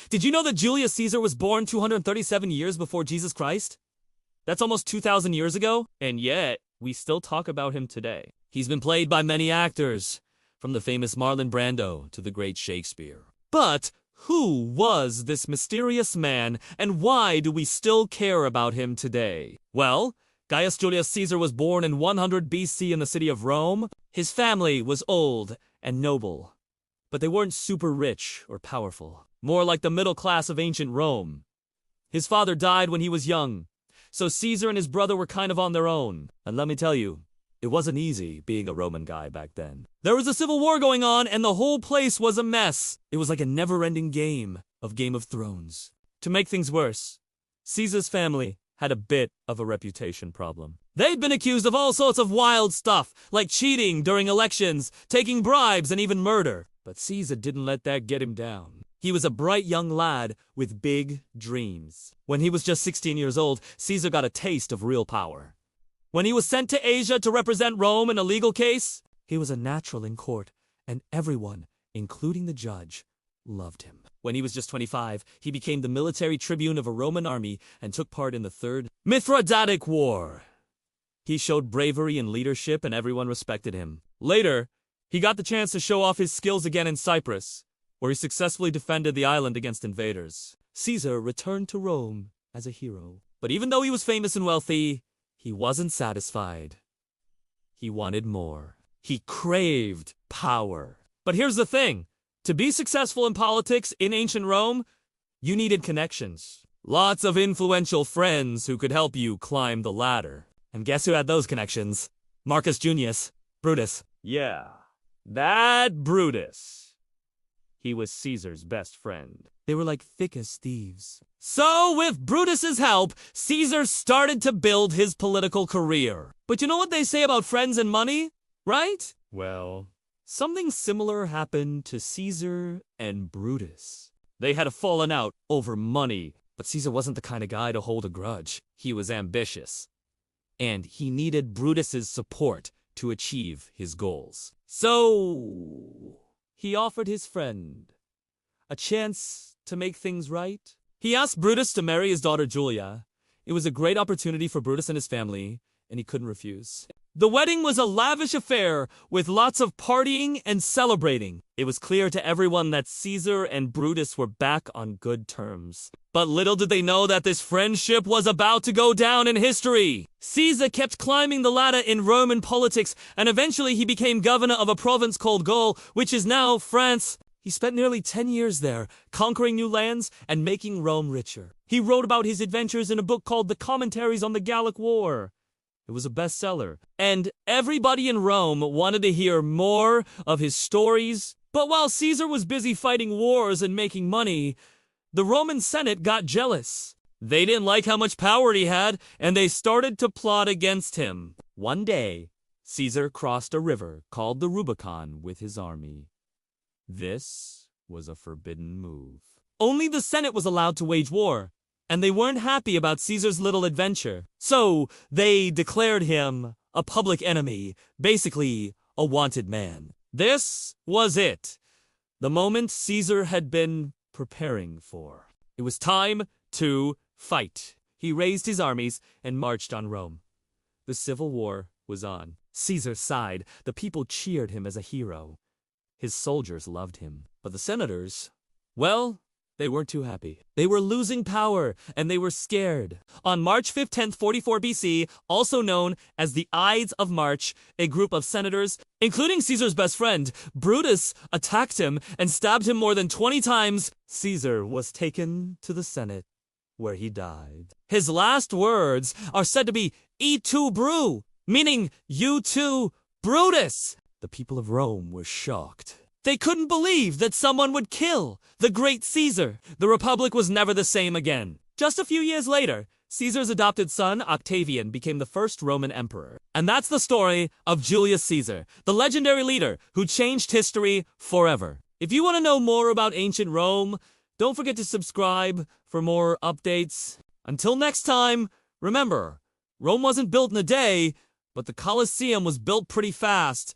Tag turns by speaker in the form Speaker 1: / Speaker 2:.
Speaker 1: Did you know that Julius Caesar was born 237 years before Jesus Christ? That's almost 2,000 years ago, and yet we still talk about him today. He's been played by many actors, from the famous Marlon Brando to the great Shakespeare. But who was this mysterious man, and why do we still care about him today? Well, Gaius Julius Caesar was born in 100 BC in the city of Rome. His family was old and noble, but they weren't super rich or powerful, more like the middle class of ancient Rome. His father died when he was young, so Caesar and his brother were kind of on their own. And let me tell you, it wasn't easy being a Roman guy back then. There was a civil war going on, and the whole place was a mess. It was like a never-ending game of Game of Thrones. To make things worse, Caesar's family had a bit of a reputation problem. They'd been accused of all sorts of wild stuff, like cheating during elections, taking bribes, and even murder. But Caesar didn't let that get him down. He was a bright young lad with big dreams. When he was just 16 years old, Caesar got a taste of real power. When he was sent to Asia to represent Rome in a legal case, he was a natural in court, and everyone, including the judge, loved him. When he was just 25, he became the military tribune of a Roman army and took part in the Third Mithridatic War. He showed bravery and leadership, and everyone respected him. Later, he got the chance to show off his skills again in Cyprus, where he successfully defended the island against invaders. Caesar returned to Rome as a hero. But even though he was famous and wealthy, he wasn't satisfied. He wanted more. He craved power. But here's the thing. To be successful in politics in ancient Rome, you needed connections. Lots of influential friends who could help you climb the ladder. And guess who had those connections? Marcus Junius, Brutus. Yeah, that Brutus. He was Caesar's best friend. They were like thick as thieves. So, with Brutus's help, Caesar started to build his political career. But you know what they say about friends and money, right? Well, something similar happened to Caesar and Brutus. They had a fallen out over money, but Caesar wasn't the kind of guy to hold a grudge. He was ambitious, and he needed Brutus's support to achieve his goals. So, he offered his friend a chance to make things right. He asked Brutus to marry his daughter Julia. It was a great opportunity for Brutus and his family, and he couldn't refuse. The wedding was a lavish affair with lots of partying and celebrating. It was clear to everyone that Caesar and Brutus were back on good terms. But little did they know that this friendship was about to go down in history. Caesar kept climbing the ladder in Roman politics, and eventually he became governor of a province called Gaul, which is now France. He spent nearly 10 years there, conquering new lands and making Rome richer. He wrote about his adventures in a book called The Commentaries on the Gallic War. It was a bestseller, and everybody in Rome wanted to hear more of his stories. But while Caesar was busy fighting wars and making money, the Roman Senate got jealous. They didn't like how much power he had, and they started to plot against him. One day, Caesar crossed a river called the Rubicon with his army. This was a forbidden move. Only the Senate was allowed to wage war, and they weren't happy about Caesar's little adventure. So they declared him a public enemy, basically a wanted man. This was it, the moment Caesar had been preparing for. It was time to fight. He raised his armies and marched on Rome. The civil war was on. Caesar sighed. The people cheered him as a hero. His soldiers loved him. But the senators, well, they weren't too happy. They were losing power, and they were scared. On March 5th, 1044 BC, also known as the Ides of March, a group of senators, including Caesar's best friend, Brutus, attacked him and stabbed him more than 20 times. Caesar was taken to the Senate, where he died. His last words are said to be, "Et tu, Bru," meaning, "You too, Brutus." The people of Rome were shocked. They couldn't believe that someone would kill the great Caesar. The Republic was never the same again. Just a few years later, Caesar's adopted son, Octavian, became the first Roman emperor. And that's the story of Julius Caesar, the legendary leader who changed history forever. If you want to know more about ancient Rome, don't forget to subscribe for more updates. Until next time, remember, Rome wasn't built in a day, but the Colosseum was built pretty fast.